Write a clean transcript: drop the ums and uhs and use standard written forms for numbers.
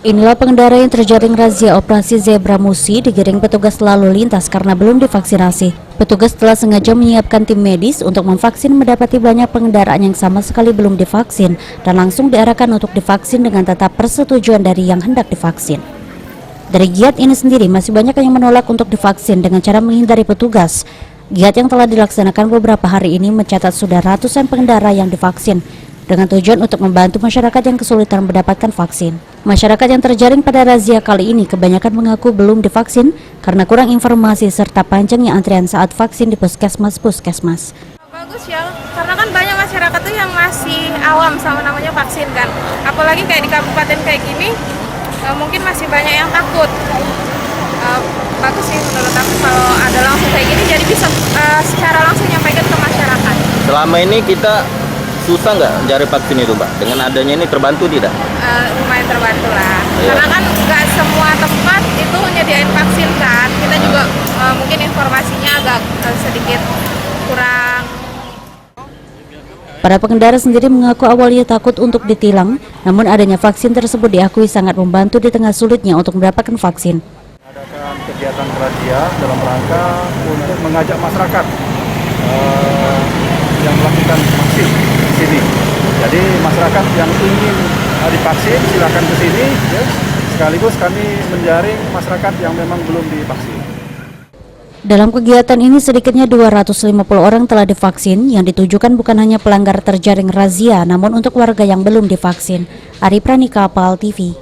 Inilah pengendara yang terjaring razia operasi Zebra Musi digiring petugas lalu lintas karena belum divaksinasi. Petugas telah sengaja menyiapkan tim medis untuk memvaksin mendapati banyak pengendaraan yang sama sekali belum divaksin dan langsung diarahkan untuk divaksin dengan tetap persetujuan dari yang hendak divaksin. Dari giat ini sendiri masih banyak yang menolak untuk divaksin dengan cara menghindari petugas. Giat yang telah dilaksanakan beberapa hari ini mencatat sudah ratusan pengendara yang divaksin dengan tujuan untuk membantu masyarakat yang kesulitan mendapatkan vaksin. Masyarakat yang terjaring pada razia kali ini kebanyakan mengaku belum divaksin karena kurang informasi serta panjangnya antrian saat vaksin di puskesmas-puskesmas. Bagus ya, karena kan banyak masyarakat tuh yang masih awam sama namanya vaksin kan. Apalagi kayak di kabupaten kayak gini, mungkin masih banyak yang takut. Bagus sih menurut aku kalau ada langsung kayak gini, jadi bisa secara langsung nyampaikan ke masyarakat. Selama ini kita susah nggak cari vaksin itu, Mbak? Dengan adanya ini terbantu tidak? Lumayan terbantu lah, Iya. karena kan nggak semua tempat itu nyediain vaksin kan. Kita juga mungkin informasinya agak sedikit kurang. Para pengendara sendiri mengaku awalnya takut untuk ditilang, namun adanya vaksin tersebut diakui sangat membantu di tengah sulitnya untuk mendapatkan vaksin. Adakan kegiatan razia dalam rangka untuk mengajak masyarakat yang melakukan vaksin di sini. Jadi masyarakat yang ingin divaksin silakan ke sini, ya. Sekaligus kami menjaring masyarakat yang memang belum divaksin. Dalam kegiatan ini sedikitnya 250 orang telah divaksin yang ditujukan bukan hanya pelanggar terjaring razia namun untuk warga yang belum divaksin. Ari Pranika, PAL TV.